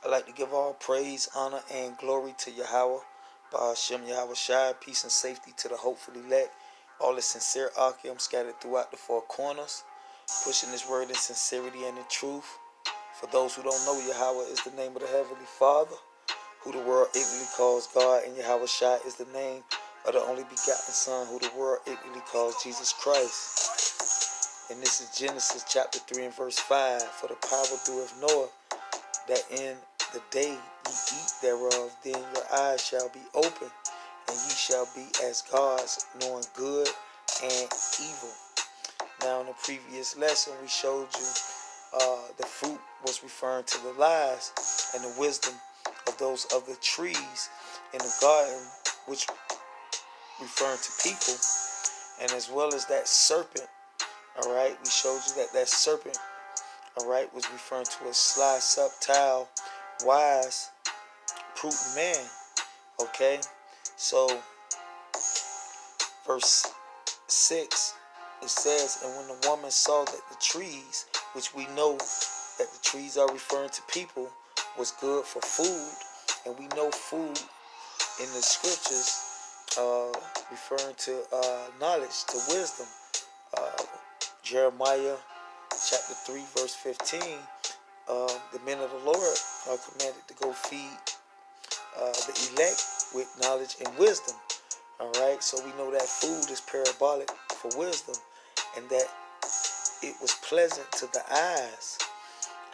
I'd like to give all praise, honor, and glory to Yahweh, Ba'ashem Yahweh Shai, peace and safety to the hopeful elect, all the sincere Akim scattered throughout the four corners, pushing this word in sincerity and in truth. For those who don't know, Yahweh is the name of the Heavenly Father, who the world ignorantly calls God, and Yahweh Shai is the name of the only begotten Son, who the world ignorantly calls Jesus Christ. And this is Genesis chapter 3 and verse 5. For the parable doeth Noah, that in the day ye eat thereof, then your eyes shall be open, and ye shall be as gods, knowing good and evil. Now in the previous lesson we showed you the fruit was referring to the lies and the wisdom of those other trees in the garden, which referring to people, and as well as that serpent. All right, we showed you that serpent, all right, was referring to a sly, subtle, wise, prudent man. Okay, so verse 6, it says, and when the woman saw that the trees, which we know that the trees are referring to people, was good for food, and we know food in the scriptures referring to knowledge, to wisdom. Jeremiah chapter 3 verse 15, the men of the Lord are commanded to go feed the elect with knowledge and wisdom. All right, so we know that food is parabolic for wisdom, and that it was pleasant to the eyes,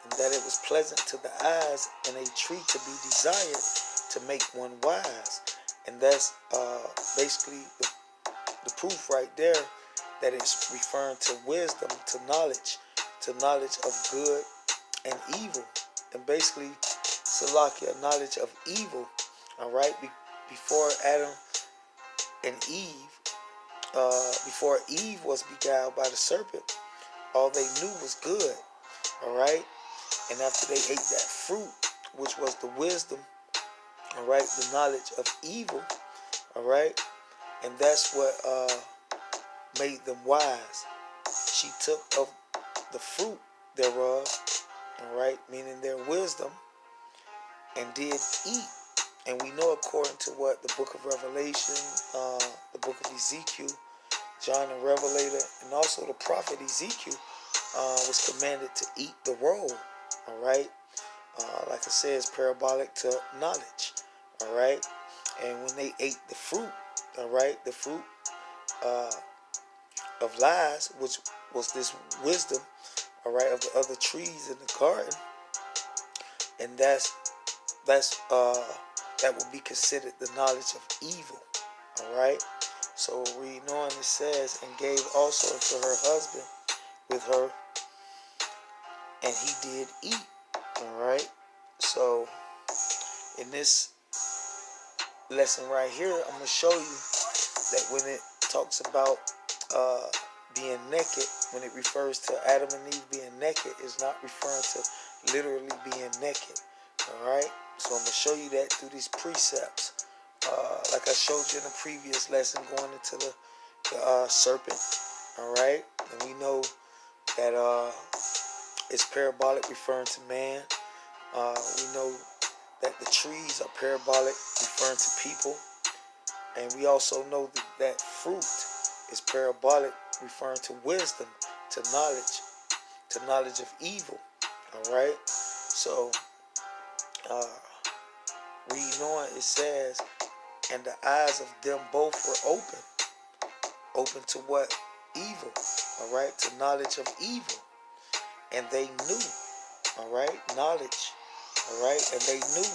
and that it was pleasant to the eyes, and a tree to be desired to make one wise. And that's basically the proof right there that it's referring to wisdom, to knowledge of good and evil, and basically Salakia, knowledge of evil. All right, before Adam and Eve, before Eve was beguiled by the serpent, all they knew was good. All right, and after they ate that fruit, which was the wisdom, all right, the knowledge of evil, all right, and that's what made them wise. She took of the fruit thereof, all right, meaning their wisdom, and did eat. And we know, according to what the book of Revelation, the book of Ezekiel, John the Revelator, and also the prophet Ezekiel was commanded to eat the roll. All right, like I said, it's parabolic to knowledge. All right, and when they ate the fruit, all right, the fruit of lies, which was this wisdom, all right, of the other trees in the garden, and that would be considered the knowledge of evil. All right, so reading on, it says, and gave also unto her husband with her, and he did eat. All right, so in this lesson right here, I'm going to show you that when it talks about being naked, when it refers to Adam and Eve being naked, it's not referring to literally being naked. All right, so I'm going to show you that through these precepts. Like I showed you in the previous lesson, going into the serpent. All right, and we know that it's parabolic, referring to man. We know that the trees are parabolic, referring to people. And we also know that fruit is parabolic, referring to wisdom, to knowledge of evil. All right, so reading on, it says, and the eyes of them both were open to what? Evil. All right, to knowledge of evil. And they knew, all right, knowledge, all right, and they knew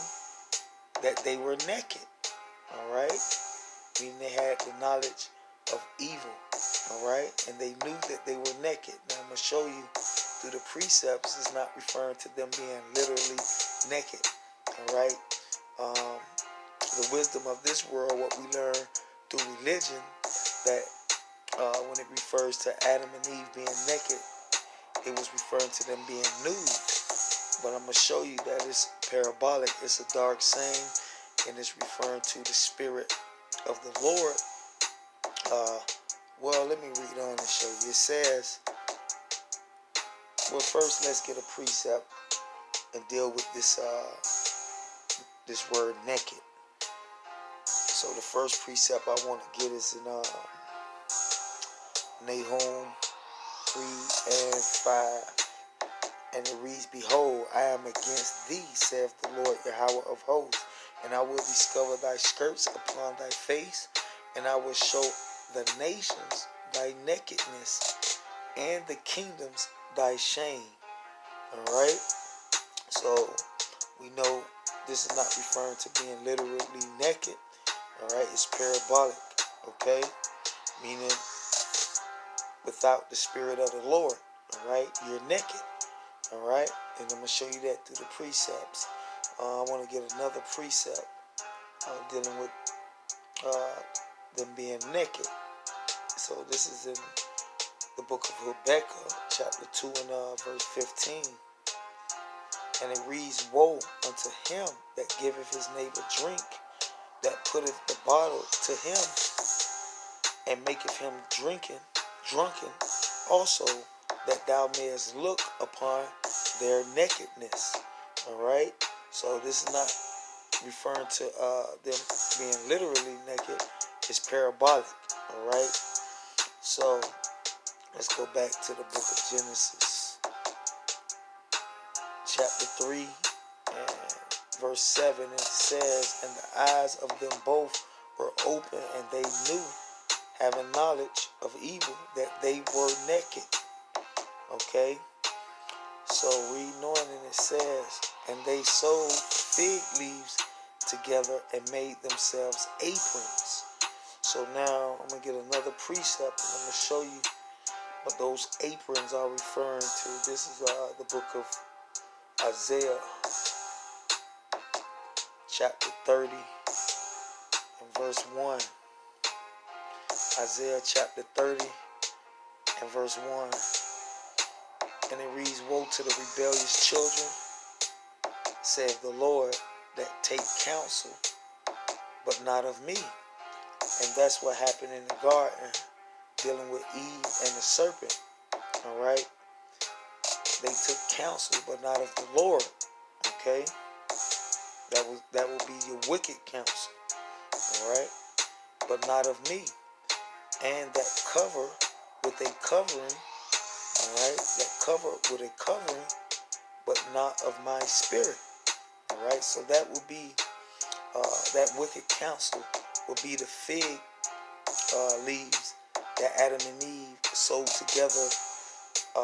that they were naked, all right, meaning they had the knowledge of evil, all right, and they knew that they were naked. Now I'm going to show you through the precepts, it's not referring to them being literally naked, all right. The wisdom of this world, what we learn through religion, that when it refers to Adam and Eve being naked, it was referring to them being nude. But I'm going to show you that it's parabolic. It's a dark saying, and it's referring to the Spirit of the Lord. Well, let me read on and show you. It says, well, first let's get a precept. and deal with this word naked. So the first precept I want to get is in Nahum 3:5. And it reads, Behold, I am against thee, saith the Lord Yahweh of hosts, and I will discover thy skirts upon thy face, and I will show the nations thy nakedness, and the kingdoms thy shame. Alright? So, we know this is not referring to being literally naked. Alright? It's parabolic. Okay? Meaning, without the Spirit of the Lord. Alright? You're naked. Alright? And I'm going to show you that through the precepts. I want to get another precept dealing with them being naked. So this is in the book of Habakkuk, chapter 2 and verse 15. And it reads, Woe unto him that giveth his neighbor drink, that putteth the bottle to him, and maketh him drunken also, that thou mayest look upon their nakedness. Alright? So this is not referring to them being literally naked. It's parabolic. Alright? So let's go back to the book of Genesis, chapter 3 and verse 7. And it says, And the eyes of them both were open, and they knew, having knowledge of evil, that they were naked. Okay? So read on, and it says, And they sewed fig leaves together and made themselves aprons. So now I'm going to get another precept, and I'm going to show you what those aprons are referring to. This is the book of Isaiah, chapter 30 and verse 1. Isaiah chapter 30 and verse 1. And it reads, Woe to the rebellious children, saith the Lord, that take counsel, but not of me. And that's what happened in the garden, dealing with Eve and the serpent. Alright? They took counsel, but not of the Lord. Okay? That will be your wicked counsel. Alright? But not of me. And that cover with a covering. Alright? That cover with a covering, but not of my spirit. Alright? So that will be, that wicked counsel will be the fig leaves that Adam and Eve sewed together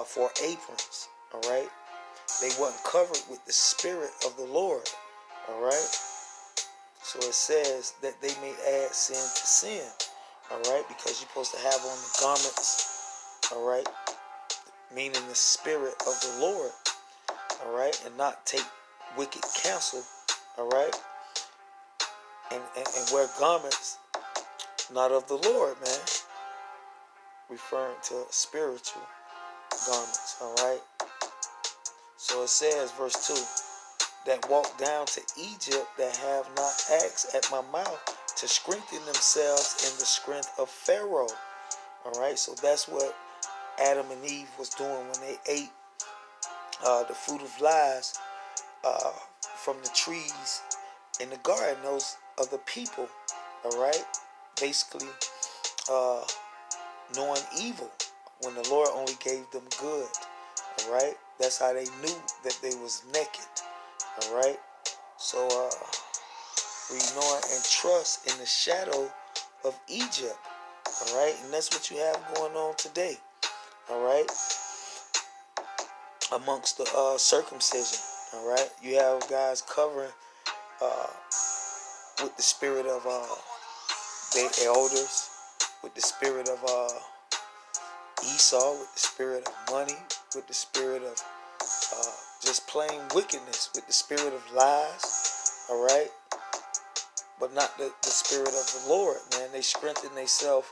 for aprons. Alright? They wasn't covered with the Spirit of the Lord. Alright? So it says that they may add sin to sin. Alright? Because you're supposed to have on the garments. Alright? Meaning the Spirit of the Lord. Alright? And not take wicked counsel. Alright? And wear garments not of the Lord, man. Referring to spiritual garments. Alright? So it says, verse 2, that walk down to Egypt, that have not asked at my mouth, to strengthen themselves in the strength of Pharaoh. Alright, so that's what Adam and Eve was doing when they ate the fruit of lies from the trees in the garden. Those are the people. Alright, basically knowing evil when the Lord only gave them good. Alright, that's how they knew that they was naked. Alright, so we know and trust in the shadow of Egypt. Alright, and that's what you have going on today. Alright, amongst the circumcision. Alright, you have guys covering with the spirit of their elders, with the spirit of Esau, with the spirit of money, with the spirit of just plain wickedness, with the spirit of lies. Alright, but not the spirit of the Lord, man. They strengthen themselves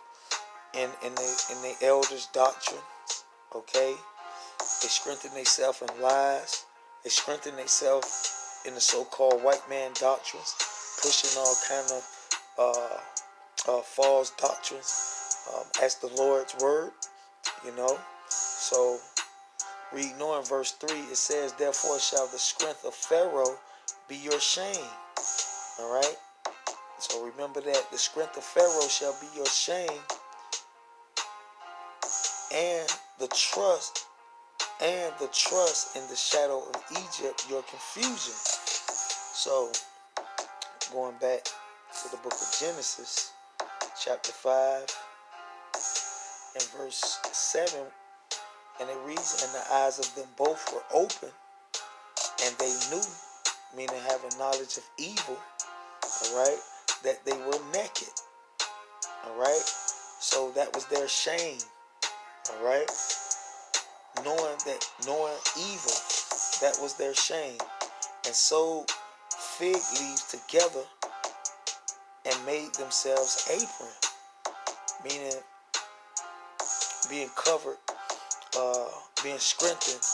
in the elders' doctrine. Okay, they strengthen themselves in lies. They strengthen themselves in the so-called white man doctrines, pushing all kind of false doctrines as the Lord's word. You know, so Reading on verse 3, it says, therefore shall the strength of Pharaoh be your shame. All right. So remember that the strength of Pharaoh shall be your shame, and the trust in the shadow of Egypt your confusion. So going back to the book of Genesis, chapter 5 and verse 7, and it reads, and the eyes of them both were open, and they knew, meaning having knowledge of evil, all right, that they were naked, all right. So that was their shame, all right. Knowing evil, that was their shame. And sewed fig leaves together and made themselves apron, meaning being covered, being strengthened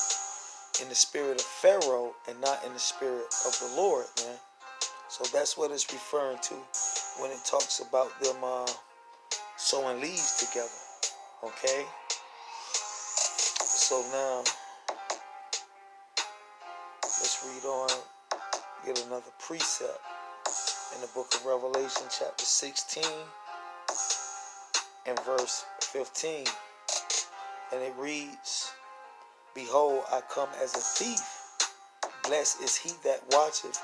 in the spirit of Pharaoh and not in the spirit of the Lord, man. So that's what it's referring to when it talks about them sewing leaves together. Okay? So now, let's read on, get another precept in the book of Revelation, chapter 16 and verse 15. And it reads, behold, I come as a thief. Blessed is he that watcheth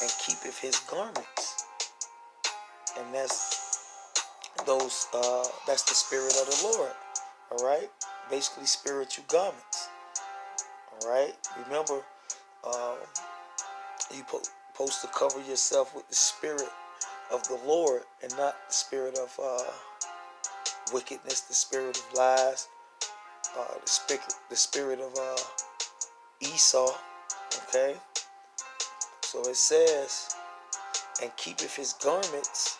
and keepeth his garments. And that's the spirit of the Lord. All right? Basically spiritual garments. All right? Remember, you supposed to cover yourself with the spirit of the Lord and not the spirit of wickedness, the spirit of lies, the spirit of Esau. Okay? So it says, and keepeth his garments,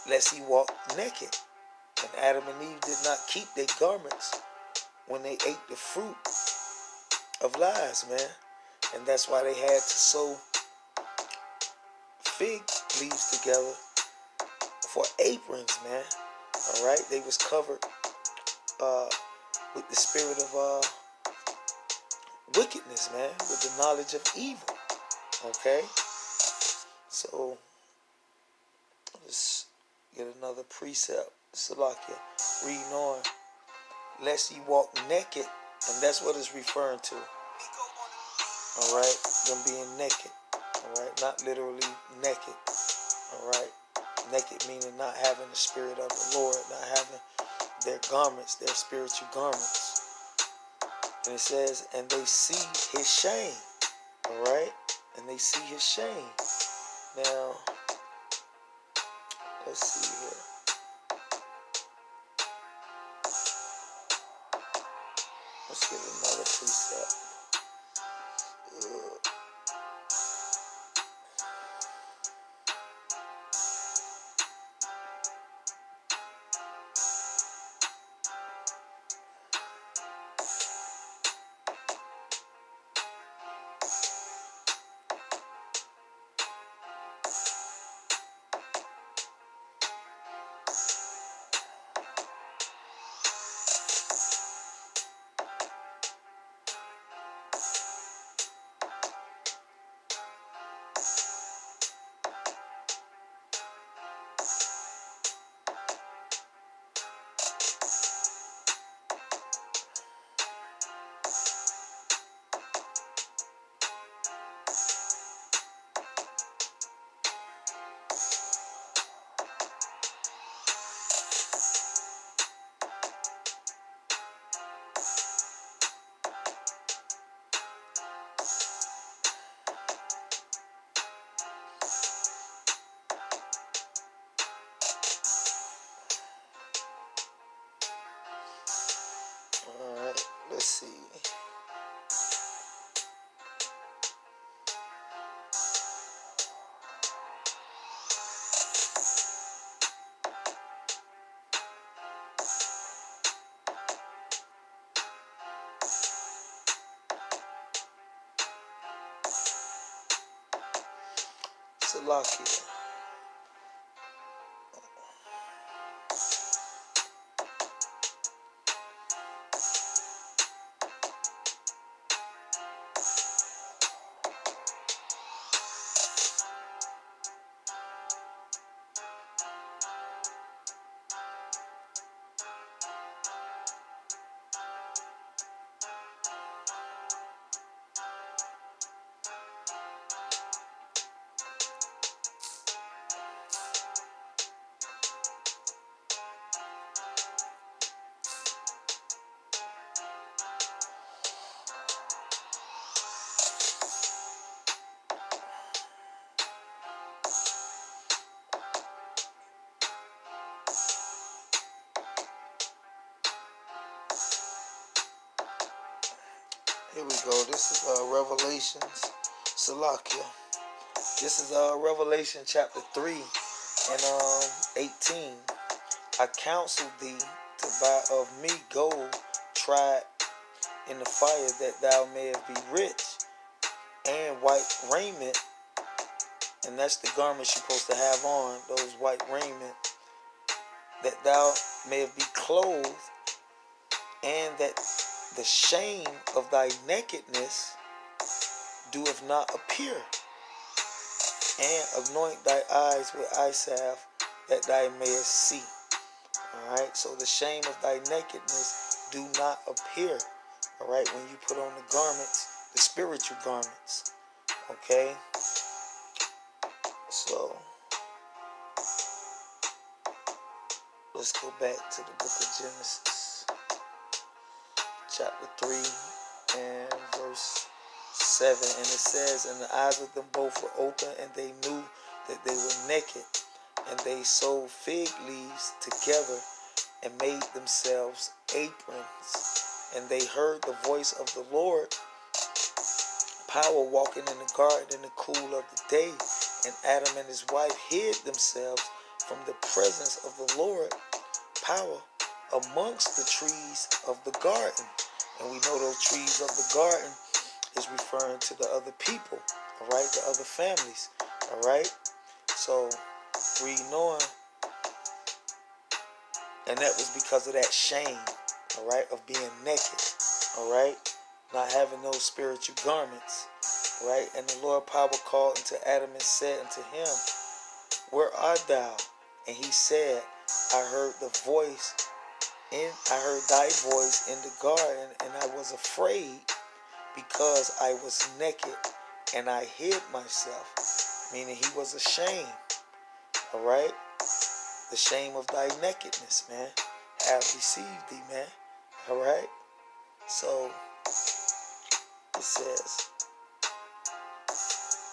lest he walk naked. And Adam and Eve did not keep their garments when they ate the fruit of lies, man. And that's why they had to sew fig leaves together for aprons, man. All right, they was covered with the spirit of wickedness, man, with the knowledge of evil. Okay, so let's get another precept. Salakia, reading on, lest ye walk naked, and that's what it's referring to. All right, them being naked. All right, not literally naked. All right, naked meaning not having the spirit of the Lord, not having their garments, their spiritual garments. And it says, and they see his shame. All right, and they see his shame. Now, let's see here. Let's get another precept. All right, let's see. Salakia. Here we go. This is Revelations, Salakia. This is Revelation chapter 3 and 18. I counsel thee to buy of me gold tried in the fire, that thou mayest be rich, and white raiment, and that's the garments you're supposed to have on, those white raiment, that thou mayest be clothed, and that the shame of thy nakedness doeth not appear, and anoint thy eyes with eye salve, that thou mayest see. Alright, so the shame of thy nakedness do not appear. Alright, when you put on the garments, the spiritual garments. Okay? So, let's go back to the book of Genesis, chapter 3 and verse 7. And it says, and the eyes of them both were open, and they knew that they were naked. And they sewed fig leaves together and made themselves aprons. And they heard the voice of the Lord, power walking in the garden in the cool of the day. And Adam and his wife hid themselves from the presence of the Lord, power, amongst the trees of the garden. And we know those trees of the garden is referring to the other people, all right, the other families, all right. So, reading on, and that was because of that shame, all right, of being naked, all right, not having those spiritual garments, right. And the Lord power called unto Adam and said unto him, where art thou? And he said, I heard thy voice in the garden, and I was afraid, because I was naked, and I hid myself. Meaning he was ashamed, all right. The shame of thy nakedness, man, have received thee, man, all right. So it says,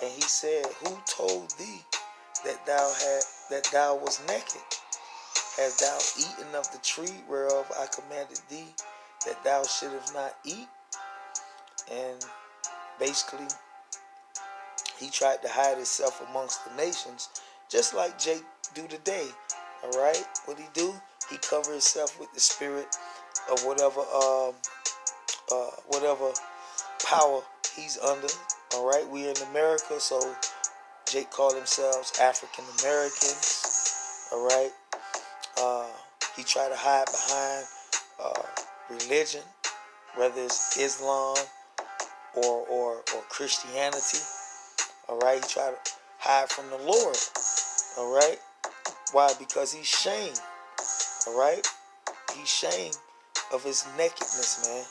and he said, who told thee that thou was naked? Hast thou eaten of the tree whereof I commanded thee that thou shouldest not eat? And basically, he tried to hide himself amongst the nations, just like Jake do today. All right, what he do? He cover himself with the spirit of whatever power he's under. All right, we in America, so Jake called themselves African Americans. All right, he tried to hide behind religion, whether it's Islam or Christianity. All right, he tried to hide from the Lord. All right, why? Because he's shamed. All right, he's shamed of his nakedness, man.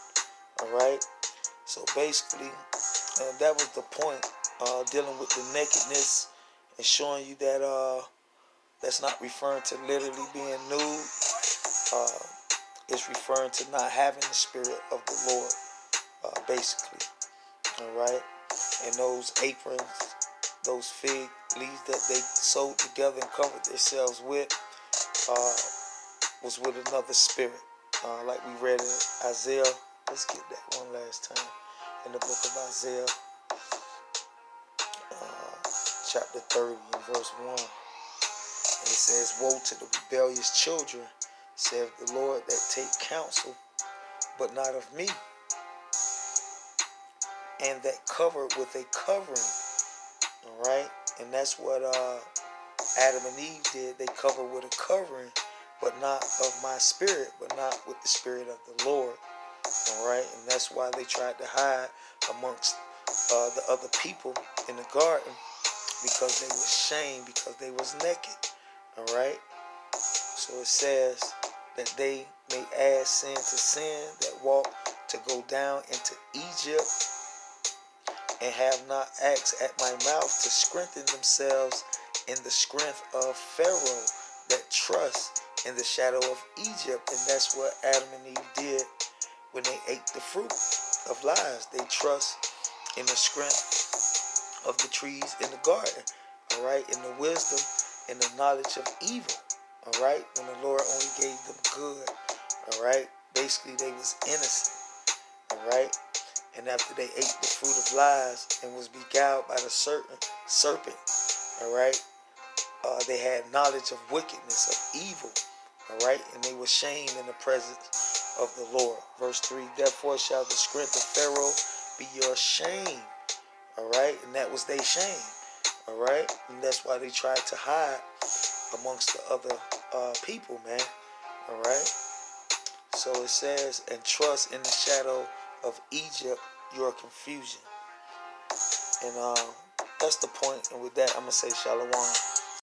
All right, so basically, that was the point, dealing with the nakedness and showing you that that's not referring to literally being nude. It's referring to not having the spirit of the Lord, basically. All right, and those aprons, those fig leaves that they sewed together and covered themselves with, was with another spirit, like we read in Isaiah. Let's get that one last time in the book of Isaiah, chapter 30 and verse 1. And it says, woe to the rebellious children, saith the Lord, that take counsel, but not of me, and that cover with a covering. All right, and that's what Adam and Eve did. They covered with a covering, but not of my spirit, but not with the spirit of the Lord. All right, and that's why they tried to hide amongst the other people in the garden, because they was shamed, because they was naked. All right, so it says that they may add sin to sin, that walk to go down into Egypt, and have not asked at my mouth to strengthen themselves in the strength of Pharaoh, that trust in the shadow of Egypt. And that's what Adam and Eve did when they ate the fruit of lies. They trust in the strength of the trees in the garden, all right, in the wisdom and the knowledge of evil, all right, when the Lord only gave them good, all right. Basically, they was innocent, all right. And after they ate the fruit of lies and was beguiled by the serpent, all right, they had knowledge of wickedness, of evil, all right, and they were shamed in the presence of the Lord. Verse 3, therefore shall the strength of Pharaoh be your shame, all right, and that was their shame, all right, and that's why they tried to hide amongst the other people, man, all right. So it says, and trust in the shadow of Egypt your confusion. And that's the point. And with that, I'm going to say shalom.